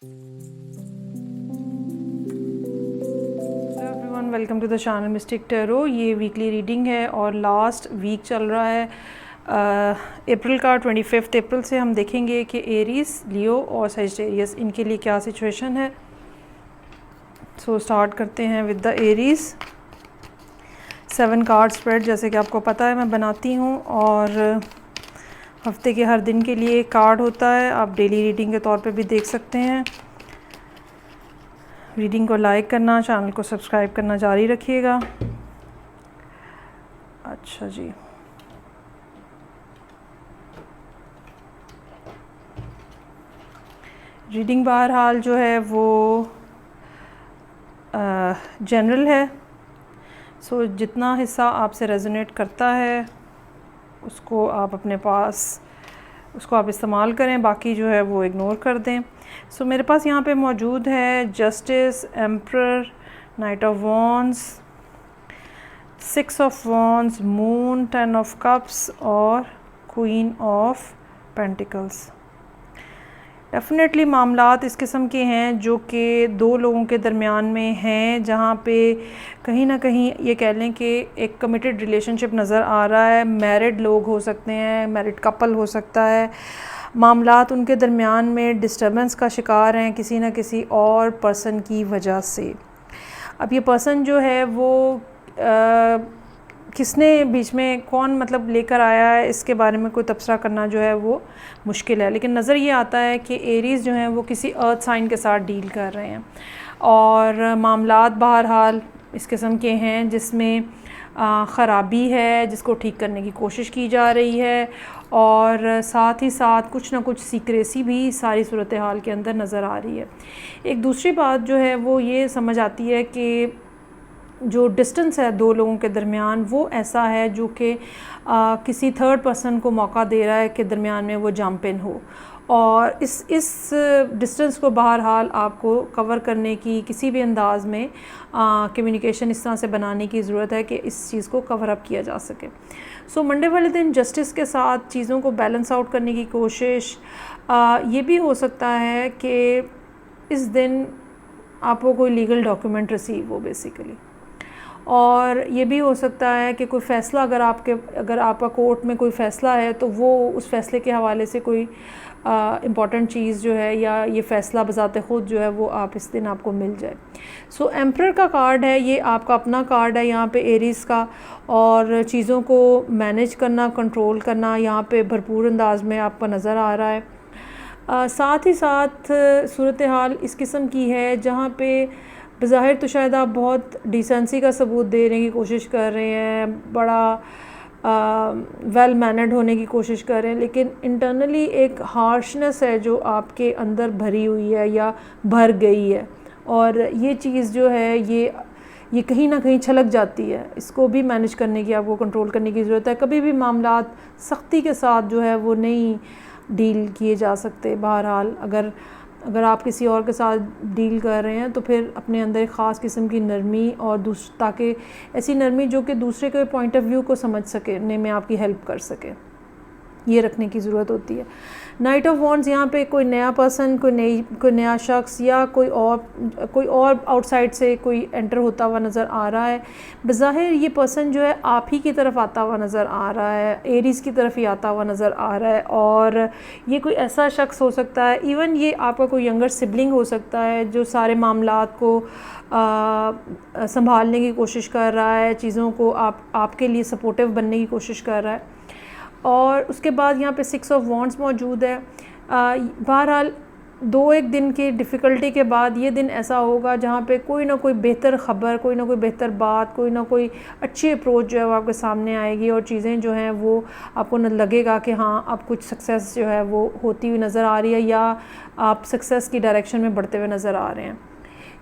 Everyone, welcome to the channel mystic tarot. ये weekly reading है और लास्ट वीक चल रहा है अप्रैल का। 25 अप्रैल से हम देखेंगे कि एरीज, लियो और सजिटेरियस इनके लिए क्या सिचुएशन है। सो स्टार्ट करते हैं with the Aries. 7 card spread जैसे कि आपको पता है मैं बनाती हूँ, और हफ्ते के हर दिन के लिए एक कार्ड होता है। आप डेली रीडिंग के तौर पे भी देख सकते हैं। रीडिंग को लाइक करना, चैनल को सब्सक्राइब करना जारी रखिएगा। अच्छा जी, रीडिंग बहरहाल जो है वो जनरल है। सो जितना हिस्सा आपसे रेजोनेट करता है उसको आप अपने पास उसको आप इस्तेमाल करें, बाकी जो है वो इग्नोर कर दें। सो मेरे पास यहाँ पे मौजूद है justice, emperor, night of wands, 6 of wands, moon, 10 of cups और क्वीन ऑफ पेंटिकल्स। डेफिनेटली मामलात इस किस्म के हैं जो कि दो लोगों के दरमियान में हैं, जहाँ पे कहीं ना कहीं ये कह लें कि एक कमिटेड रिलेशनशिप नज़र आ रहा है। मैरिड लोग हो सकते हैं, मैरिड कपल हो सकता है। मामलात उनके दरमियान में डिस्टर्बेंस का शिकार हैं किसी न किसी और पर्सन की वजह से। अब ये पर्सन जो है वो किसने बीच में कौन मतलब लेकर आया है, इसके बारे में कोई तबसरा करना जो है वो मुश्किल है। लेकिन नज़र ये आता है कि एरीज़ जो हैं वो किसी अर्थ साइन के साथ डील कर रहे हैं, और मामलात बहरहाल इस किस्म के हैं जिसमें ख़राबी है, जिसको ठीक करने की कोशिश की जा रही है, और साथ ही साथ कुछ ना कुछ सीक्रेसी भी सारी सूरत हाल के अंदर नज़र आ रही है। एक दूसरी बात जो है वो ये समझ आती है कि जो डिस्टेंस है दो लोगों के दरमियान वो ऐसा है जो कि किसी थर्ड पर्सन को मौका दे रहा है कि दरमियान में वो जंप इन हो, और इस डिस्टेंस को बहरहाल आपको कवर करने की किसी भी अंदाज में कम्युनिकेशन इस तरह से बनाने की ज़रूरत है कि इस चीज़ को कवर अप किया जा सके। सो मंडे वाले दिन जस्टिस के साथ चीज़ों को बैलेंस आउट करने की कोशिश। ये भी हो सकता है कि इस दिन आपको कोई लीगल डॉक्यूमेंट रिसीव हो बेसिकली, और ये भी हो सकता है कि कोई फ़ैसला अगर आपका कोर्ट में कोई फ़ैसला है तो वो उस फ़ैसले के हवाले से कोई इम्पॉर्टेंट चीज़ जो है या ये फ़ैसला बज़ाते ख़ुद जो है वो आप इस दिन आपको मिल जाए। सो एम्परर का कार्ड है, ये आपका अपना कार्ड है यहाँ पे एरीज़ का, और चीज़ों को मैनेज करना, कंट्रोल करना यहाँ पे भरपूर अंदाज में आपका नज़र आ रहा है। साथ ही साथ सूरत हाल इस किस्म की है जहाँ पे बज़ाहिर तो शायद आप बहुत डिसेंसी का सबूत देने की कोशिश कर रहे हैं, बड़ा वेल मैनर्ड होने की कोशिश कर रहे हैं, लेकिन इंटरनली एक हार्शनेस है जो आपके अंदर भरी हुई है या भर गई है, और ये चीज़ जो है ये कहीं ना कहीं छलक जाती है। इसको भी मैनेज करने की, आपको कंट्रोल करने की ज़रूरत है। कभी भी मामलात सख्ती के साथ जो है वो नहीं डील किए जा सकते। बहरहाल अगर आप किसी और के साथ डील कर रहे हैं तो फिर अपने अंदर एक ख़ास किस्म की नरमी, और ताकि ऐसी नरमी जो कि दूसरे के पॉइंट ऑफ व्यू को समझ सकने में आपकी हेल्प कर सके, ये रखने की ज़रूरत होती है। नाइट ऑफ वॉन्ड्स यहाँ पे कोई नया पर्सन, कोई नया शख्स या कोई और आउटसाइड से कोई एंटर होता हुआ नज़र आ रहा है। बज़ाहिर ये पर्सन जो है आप ही की तरफ आता हुआ नज़र आ रहा है, एरीज़ की तरफ ही आता हुआ नज़र आ रहा है, और ये कोई ऐसा शख्स हो सकता है, इवन ये आपका कोई यंगर सिबलिंग हो सकता है जो सारे मामलात को संभालने की कोशिश कर रहा है, चीज़ों को आपके लिए सपोर्टिव बनने की कोशिश कर रहा है। और उसके बाद यहाँ पे 6 ऑफ वॉन्ड्स मौजूद है। बहरहाल 2-1 दिन की डिफ़िकल्टी के बाद ये दिन ऐसा होगा जहाँ पे कोई ना कोई बेहतर ख़बर, कोई ना कोई बेहतर बात, कोई ना कोई अच्छी अप्रोच जो है वो आपके सामने आएगी, और चीज़ें जो हैं वो आपको न लगेगा कि हाँ अब कुछ सक्सेस जो है वो होती हुई नज़र आ रही है, या आप सक्सेस की डायरेक्शन में बढ़ते हुए नज़र आ रहे हैं।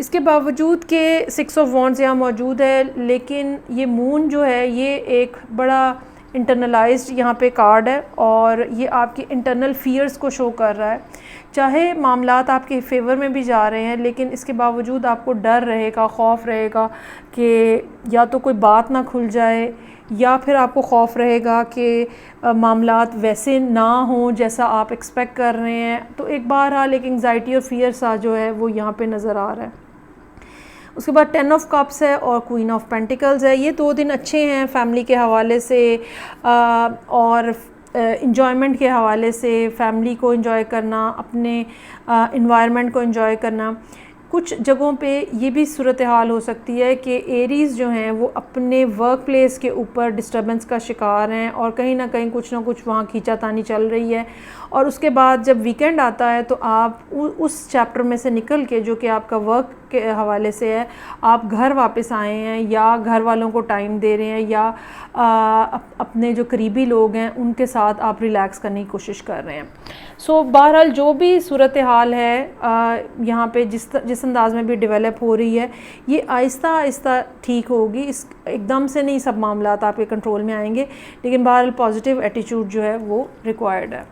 इसके बावजूद कि 6 ऑफ वॉन्ड्स यहाँ मौजूद है, लेकिन ये मून जो है ये एक बड़ा इंटरनलाइज्ड यहाँ पे कार्ड है, और ये आपकी इंटरनल फियर्स को शो कर रहा है चाहे मामलात आपके फेवर में भी जा रहे हैं, लेकिन इसके बावजूद आपको डर रहेगा, खौफ रहेगा कि या तो कोई बात ना खुल जाए, या फिर आपको खौफ रहेगा कि मामलात वैसे ना हों जैसा आप एक्सपेक्ट कर रहे हैं। तो एक बहरहाल एक एंग्जाइटी और फियर सा जो है वो यहाँ पे नज़र आ रहा है। उसके बाद 10 ऑफ कप्स है और क्वीन ऑफ पेंटिकल्स है। ये 2 दिन अच्छे हैं फैमिली के हवाले से और इंजॉयमेंट के हवाले से, फैमिली को इंजॉय करना, अपने इन्वायरमेंट को इंजॉय करना। कुछ जगहों पे ये भी सूरत हाल हो सकती है कि एरीज़ जो हैं वो अपने वर्क प्लेस के ऊपर डिस्टर्बेंस का शिकार हैं और कहीं ना कुछ वहाँ खींचातानी चल रही है। और उसके बाद जब वीकेंड आता है तो आप उस चैप्टर में से निकल के, जो कि आपका वर्क के हवाले से है, आप घर वापस आए हैं या घर वालों को टाइम दे रहे हैं या अपने जो करीबी लोग हैं उनके साथ आप रिलैक्स करने की कोशिश कर रहे हैं। सो बहरहाल जो भी सूरत हाल है यहाँ पे जिस अंदाज़ में भी डेवलप हो रही है, ये आहिस्ता आहिस्ता ठीक होगी। इस एकदम से नहीं सब मामलात आपके कंट्रोल में आएंगे, लेकिन बहरहाल पॉजिटिव एटीट्यूड जो है वो रिक्वायर्ड है।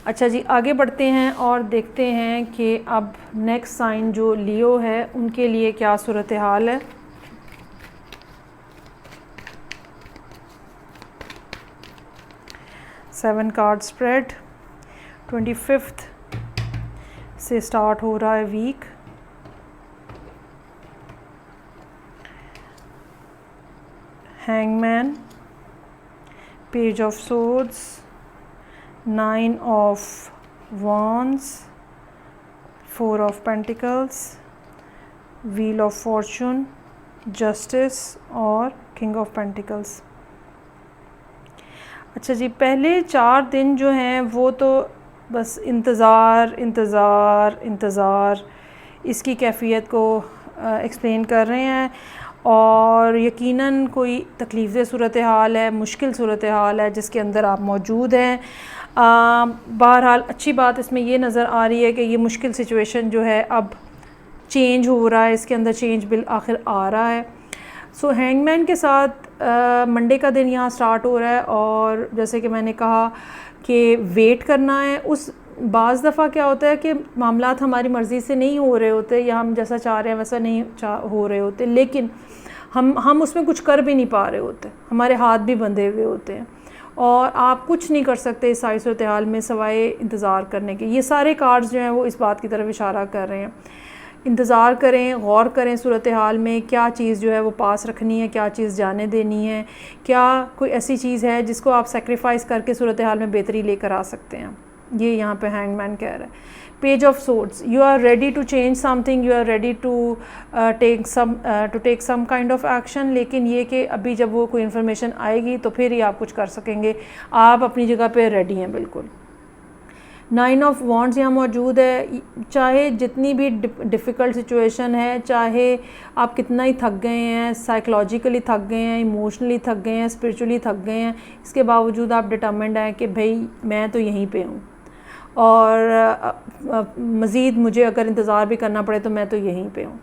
अच्छा जी, आगे बढ़ते हैं और देखते हैं कि अब नेक्स्ट साइन जो लियो है उनके लिए क्या सूरत हाल है। सेवन कार्ड स्प्रेड 25 से स्टार्ट हो रहा है week. Hangman, page of swords, 9 of wands, 4 of pentacles, wheel of fortune, justice और किंग ऑफ पेंटिकल्स। अच्छा जी, पहले 4 दिन जो हैं वो तो बस इंतज़ार इंतज़ार इंतज़ार इसकी कैफियत को एक्सप्लेन कर रहे हैं और यकीनन कोई तकलीफ़ सूरत हाल है, मुश्किल सूरत हाल है जिसके अंदर आप मौजूद हैं। बहरहाल अच्छी बात इसमें ये नज़र आ रही है कि ये मुश्किल सिचुएशन जो है अब चेंज हो रहा है, इसके अंदर चेंज बिल आखिर आ रहा है। सो हैंगमैन के साथ मंडे का दिन यहाँ स्टार्ट हो रहा है और जैसे कि मैंने कहा कि वेट करना है। उस बाज़ दफ़ा क्या होता है कि मामलात हमारी मर्ज़ी से नहीं हो रहे होते या हम जैसा चाह रहे हैं वैसा नहीं हो रहे होते, लेकिन हम उसमें कुछ कर भी नहीं पा रहे होते, हमारे हाथ भी बंधे हुए होते हैं और आप कुछ नहीं कर सकते इस सारी सूरत हाल में सिवाय इंतज़ार करने के। ये सारे कार्ड्स जो हैं वो इस बात की तरफ इशारा कर रहे हैं। इंतज़ार करें, गौर करें सूरत हाल में, क्या चीज़ जो है वो पास रखनी है, क्या चीज़ जाने देनी है, क्या कोई ऐसी चीज़ है जिसको आप सेक्रीफाइस करके सूरत हाल में बेहतरी लेकर आ सकते हैं। ये यहाँ पे हैंगमैन कह रहा है। Page of swords, you are ready to change something, you are ready to take some kind of action, लेकिन ये कि अभी जब वो कोई इन्फॉर्मेशन आएगी तो फिर ही आप कुछ कर सकेंगे। आप अपनी जगह पे रेडी हैं बिल्कुल। 9 ऑफ वॉन्ड्स यहाँ मौजूद है। चाहे जितनी भी डिफ़िकल्ट सिचुएशन है, चाहे आप कितना ही थक गए हैं, साइकोलॉजिकली थक गए हैं, इमोशनली थक गए हैं, स्पिरिचुअली थक गए हैं, इसके बावजूद आप डिटर्मिन्ड हैं कि भाई मैं तो यहीं पे हूँ और मज़ीद मुझे अगर इंतज़ार भी करना पड़े तो मैं तो यहीं पे हूँ।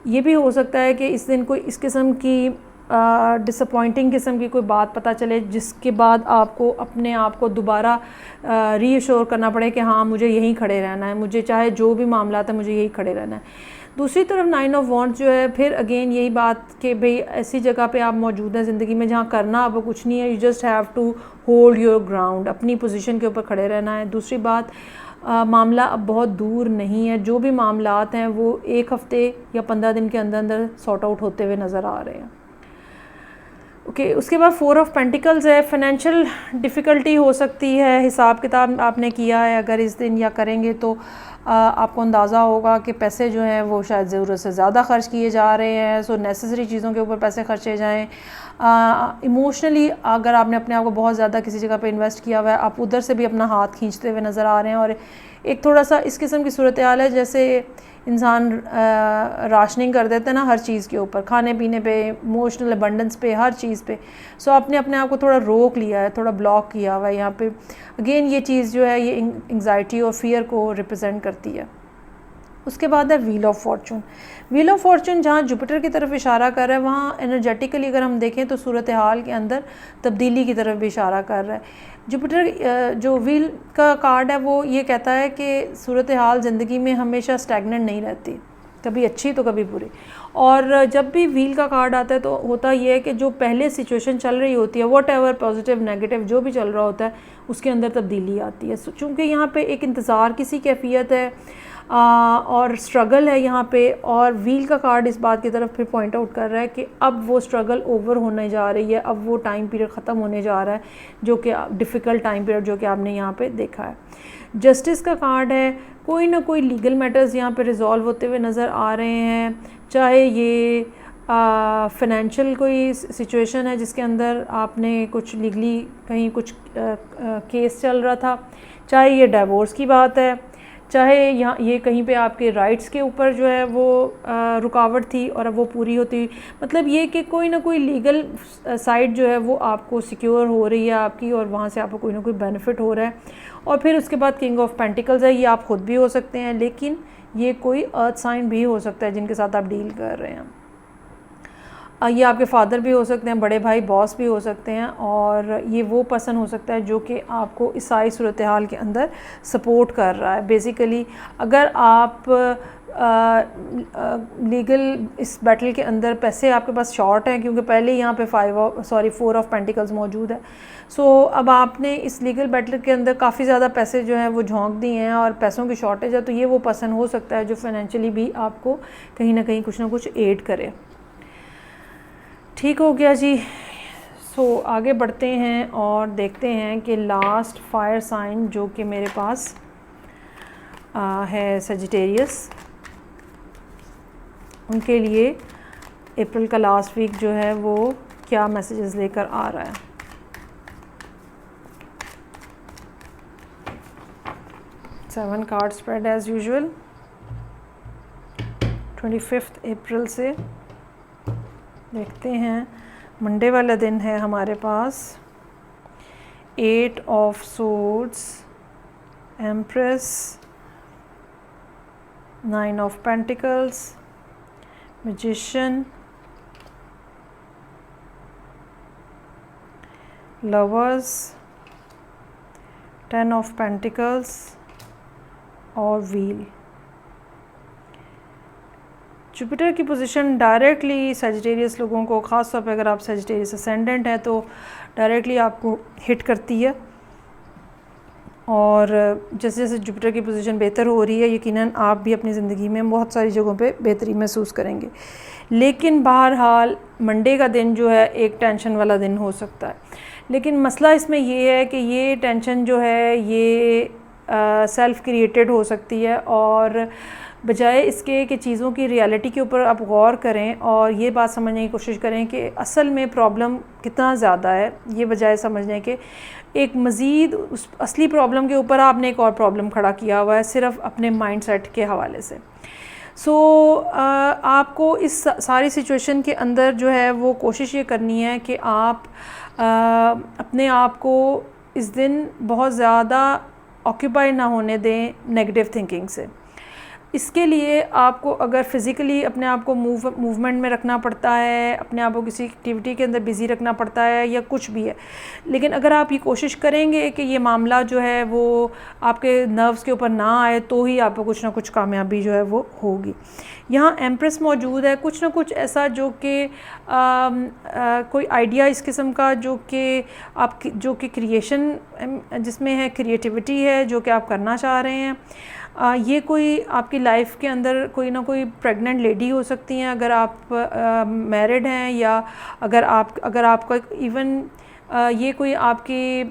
ये भी हो सकता है कि इस दिन कोई इस किस्म की डिसअपॉइंटिंग किस्म की कोई बात पता चले जिसके बाद आपको अपने आप को दोबारा रीअश्योर करना पड़े कि हाँ मुझे यहीं खड़े रहना है, मुझे चाहे जो भी मामला है मुझे यहीं खड़े रहना है। दूसरी तरफ 9 ऑफ वॉन्ड्स जो है, फिर अगेन यही बात कि भाई ऐसी जगह पे आप मौजूद हैं ज़िंदगी में जहाँ करना आपको कुछ नहीं है, you just have to hold your ground, अपनी पोजीशन के ऊपर खड़े रहना है। दूसरी बात, मामला अब बहुत दूर नहीं है, जो भी मामलात हैं वो 1 हफ़्ते या 15 दिन के अंदर अंदर सॉर्ट आउट होते हुए नज़र आ रहे हैं। ओके, उसके बाद 4 ऑफ पेंटिकल्स है। फाइनेंशियल डिफ़िकल्टी हो सकती है, हिसाब किताब आपने किया है अगर इस दिन या करेंगे तो आपको अंदाज़ा होगा कि पैसे जो हैं वो शायद ज़रूरत से ज़्यादा ख़र्च किए जा रहे हैं। सो नेसेसरी चीज़ों के ऊपर पैसे खर्चे जाएँ। इमोशनली अगर आपने अपने आप को बहुत ज़्यादा किसी जगह पे इन्वेस्ट किया हुआ है, आप उधर से भी अपना हाथ खींचते हुए नज़र आ रहे हैं। और एक थोड़ा सा इस किस्म की सूरत हाल है जैसे इंसान राशनिंग कर देते हैं ना हर चीज़ के ऊपर, खाने पीने पे, इमोशनल अबंडेंस पे, हर चीज़ पे। सो आपने अपने आप को थोड़ा रोक लिया है, थोड़ा ब्लॉक किया हुआ है यहाँ पे। अगेन ये चीज़ जो है ये एंग्जाइटी और फियर को रिप्रेजेंट करती है। उसके बाद है wheel of Fortune. Wheel of Fortune जहाँ जुपिटर की तरफ इशारा कर रहा है, वहाँ एनर्जेटिकली अगर हम देखें तो सूरत हाल के अंदर तब्दीली की तरफ भी इशारा कर रहा है। जुपिटर जो व्हील का कार्ड है वो ये कहता है कि सूरत हाल ज़िंदगी में हमेशा स्टैगनेंट नहीं रहती, कभी अच्छी तो कभी बुरी। और जब भी व्हील का कार्ड आता है तो होता ये है कि जो पहले सिचुएशन चल रही होती है, वॉट एवर पॉजिटिव नेगेटिव जो भी चल रहा होता है, उसके अंदर तब्दीली आती है। चूँकि यहाँ पे एक इंतज़ार किसी कैफियत है और स्ट्रगल है यहाँ पे, और व्हील का कार्ड इस बात की तरफ फिर पॉइंट आउट कर रहा है कि अब वो स्ट्रगल ओवर होने जा रही है, अब वो टाइम पीरियड ख़त्म होने जा रहा है जो कि डिफ़िकल्ट टाइम पीरियड जो कि आपने यहाँ पे देखा है। जस्टिस का कार्ड है, कोई ना कोई लीगल मैटर्स यहाँ पे रिजॉल्व होते हुए नज़र आ रहे हैं, चाहे ये फाइनेंशियल कोई सिचुएशन है जिसके अंदर आपने कुछ लीगली कहीं कुछ केस चल रहा था, चाहे ये डिवोर्स की बात है, चाहे यहाँ ये कहीं पे आपके राइट्स के ऊपर जो है वो रुकावट थी और अब वो पूरी होती, मतलब ये कि कोई ना कोई लीगल साइड जो है वो आपको सिक्योर हो रही है आपकी, और वहाँ से आपको कोई ना कोई बेनिफिट हो रहा है। और फिर उसके बाद किंग ऑफ पेंटिकल्स है, ये आप ख़ुद भी हो सकते हैं, लेकिन ये कोई अर्थ साइन भी हो सकता है जिनके साथ आप डील कर रहे हैं। ये आपके फादर भी हो सकते हैं, बड़े भाई बॉस भी हो सकते हैं, और ये वो पर्सन हो सकता है जो कि आपको इस सारी सूरत हाल के अंदर सपोर्ट कर रहा है। बेसिकली अगर आप लीगल इस बैटल के अंदर पैसे आपके पास शॉर्ट हैं, क्योंकि पहले यहाँ पे 4 ऑफ पेंटिकल्स मौजूद है, सो अब आपने इस लीगल बैटल के अंदर काफ़ी ज़्यादा पैसे जो हैं वो झोंक दिए हैं और पैसों की शॉर्टेज है, तो ये वो पर्सन हो सकता है जो फाइनेंशियली भी आपको कहीं ना कहीं कुछ ना कुछ एड करे। ठीक हो गया जी। सो आगे बढ़ते हैं और देखते हैं कि लास्ट फायर साइन जो कि मेरे पास है सजिटेरियस, उनके लिए अप्रैल का लास्ट वीक जो है वो क्या मैसेजेस लेकर आ रहा है। Seven card spread as usual 25 April से देखते हैं। मंडे वाला दिन है हमारे पास 8 of swords, empress, 9 of pentacles, magician, lovers, 10 of pentacles और व्हील। जुपिटर की पोजीशन डायरेक्टली सजिटेरियस लोगों को, ख़ास तौर पे अगर आप सजिटेरियस असेंडेंट हैं, तो डायरेक्टली आपको हिट करती है, और जैसे जैसे जुपिटर की पोजीशन बेहतर हो रही है, यकीनन आप भी अपनी ज़िंदगी में बहुत सारी जगहों पे बेहतरी महसूस करेंगे। लेकिन बहरहाल मंडे का दिन जो है एक टेंशन वाला दिन हो सकता है, लेकिन मसला इसमें ये है कि ये टेंशन जो है ये सेल्फ़ क्रिएटेड हो सकती है, और बजाय इसके कि चीज़ों की रियलिटी के ऊपर आप गौर करें और ये बात समझने की कोशिश करें कि असल में प्रॉब्लम कितना ज़्यादा है, ये बजाय समझने के एक मज़ीद उस असली प्रॉब्लम के ऊपर आपने एक और प्रॉब्लम खड़ा किया हुआ है सिर्फ अपने माइंडसेट के हवाले से। आपको इस सारी सिचुएशन के अंदर जो है वो कोशिश ये करनी है कि आप अपने आप को इस दिन बहुत ज़्यादा ऑक्यूपाई ना होने दें नेगेटिव थिंकिंग से। इसके लिए आपको अगर फ़िज़िकली अपने आप को मूवमेंट में रखना पड़ता है, अपने आप को किसी एक्टिविटी के अंदर बिज़ी रखना पड़ता है या कुछ भी है, लेकिन अगर आप ये कोशिश करेंगे कि ये मामला जो है वो आपके नर्व्स के ऊपर ना आए, तो ही आपको कुछ ना कुछ कामयाबी जो है वो होगी। यहाँ एम्प्रेस मौजूद है, कुछ ना कुछ ऐसा जो कि कोई आइडिया इस किस्म का जो कि क्रिएशन जिसमें है, क्रिएटिविटी है जो कि आप करना चाह रहे हैं। ये कोई आपकी लाइफ के अंदर कोई ना कोई प्रेग्नेंट लेडी हो सकती हैं अगर आप मैरिड हैं, या अगर आपका इवन ये कोई आपकी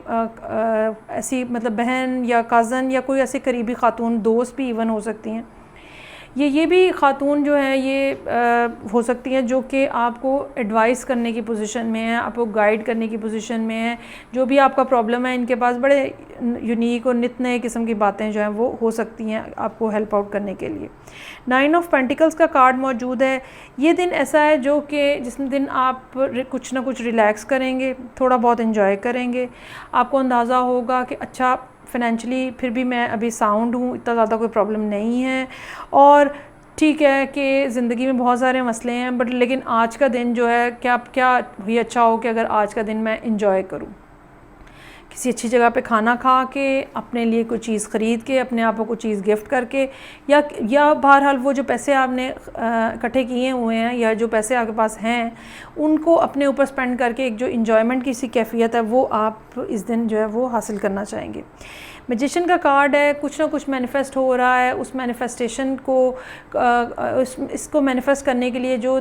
ऐसी मतलब बहन या कज़न या कोई ऐसे करीबी ख़ातून दोस्त भी इवन हो सकती हैं। ये भी ख़ातून जो है ये हो सकती हैं जो कि आपको एडवाइस करने की पोजीशन में है, आपको गाइड करने की पोजीशन में है। जो भी आपका प्रॉब्लम है, इनके पास बड़े यूनिक और नित नए किस्म की बातें जो हैं वो हो सकती हैं आपको हेल्प आउट करने के लिए। 9 ऑफ पेंटिकल्स का कार्ड मौजूद है। ये दिन ऐसा है जो कि जिस दिन आप कुछ ना कुछ रिलैक्स करेंगे, थोड़ा बहुत इन्जॉय करेंगे। आपको अंदाज़ा होगा कि अच्छा फ़ाइनेंशियली फिर भी मैं अभी साउंड हूँ, इतना ज़्यादा कोई प्रॉब्लम नहीं है। और ठीक है कि ज़िंदगी में बहुत सारे मसले हैं, बट लेकिन आज का दिन जो है क्या भी अच्छा हो कि अगर आज का दिन मैं इंजॉय करूँ, किसी अच्छी जगह पे खाना खा के, अपने लिए कोई चीज़ ख़रीद के, अपने आप को चीज़ गिफ्ट करके, या बहरहाल वो जो पैसे आपने इकट्ठे किए हुए हैं या जो पैसे आपके पास हैं उनको अपने ऊपर स्पेंड करके एक जो इन्जॉयमेंट की सी कैफियत है वो आप इस दिन जो है वो हासिल करना चाहेंगे। मैजिशियन का कार्ड है, कुछ ना कुछ मैनिफेस्ट हो रहा है, उस मैनिफेस्टेशन को इसको मैनिफेस्ट करने के लिए जो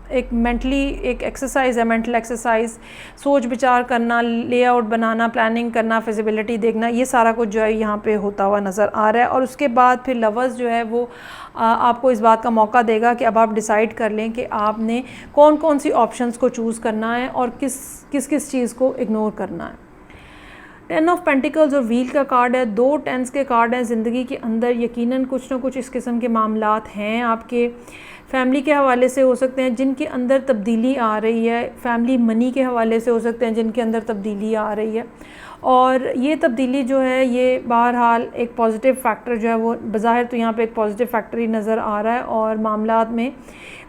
एक मेंटली एक एक्सरसाइज है, मेंटल एक्सरसाइज, सोच विचार करना, लेआउट बनाना, प्लानिंग करना, फिजिबिलिटी देखना, ये सारा कुछ जो है यहाँ पे होता हुआ नज़र आ रहा है। और उसके बाद फिर लवर्स जो है वो आपको इस बात का मौका देगा कि अब आप डिसाइड कर लें कि आपने कौन कौन सी ऑप्शंस को चूज़ करना है और किस चीज़ को इग्नोर करना है। 10 ऑफ पेंटिकल्स और व्हील का कार्ड है, 2 10s के कार्ड हैं। ज़िंदगी के अंदर यकीनन कुछ ना कुछ इस किस्म के मामलात हैं, आपके फैमिली के हवाले से हो सकते हैं जिनके अंदर तब्दीली आ रही है, फैमिली मनी के हवाले से हो सकते हैं जिनके अंदर तब्दीली आ रही है। और ये तब्दीली जो है ये बहरहाल एक पॉजिटिव फैक्टर जो है वो बज़ाहिर तो यहाँ पे एक पॉजिटिव फैक्टर ही नज़र आ रहा है। और मामलात में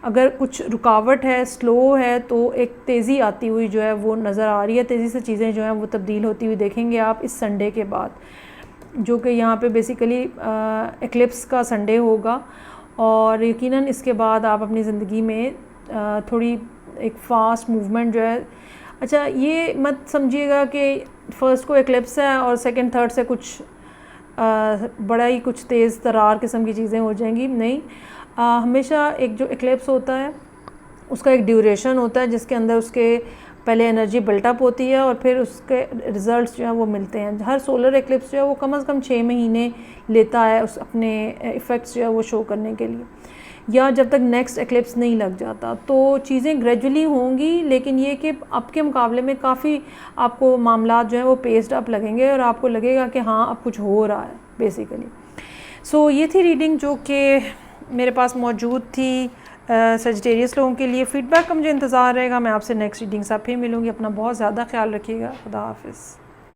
अगर कुछ रुकावट है, स्लो है, तो एक तेज़ी आती हुई जो है वो नज़र आ रही है। तेज़ी से चीज़ें जो हैं वो तब्दील होती हुई देखेंगे आप इस संडे के बाद, जो कि यहाँ पे बेसिकली एक्लिप्स का संडे होगा। और यकीनन इसके बाद आप अपनी ज़िंदगी में थोड़ी एक फ़ास्ट मूवमेंट जो है, अच्छा ये मत समझिएगा कि फ़र्स्ट को एक्लिप्स है और सेकंड थर्ड से कुछ बड़ा ही कुछ तेज़ तरार किस्म की चीज़ें हो जाएंगी, नहीं। हमेशा एक जो एक्लिप्स होता है उसका एक ड्यूरेशन होता है जिसके अंदर उसके पहले एनर्जी बिल्टअप होती है और फिर उसके रिज़ल्ट्स जो हैं वो मिलते हैं। हर सोलर एक्लिप्स जो है वो कम से कम 6 महीने लेता है उस अपने इफ़ेक्ट्स जो है वो शो करने के लिए, या जब तक नेक्स्ट एक्लिप्स नहीं लग जाता। तो चीज़ें ग्रेजुअली होंगी, लेकिन ये कि अब के मुकाबले में काफ़ी आपको मामलात जो हैं वो पेस्ड अप लगेंगे और आपको लगेगा कि हाँ अब कुछ हो रहा है बेसिकली। सो ये थी रीडिंग जो कि मेरे पास मौजूद थी सजिटेरियस लोगों के लिए। फ़ीडबैक का मुझे इंतज़ार रहेगा। मैं आपसे नेक्स्ट रीडिंग से फिर मिलूँगी। अपना बहुत ज़्यादा ख्याल रखिएगा। खुदा हाफ़िज़।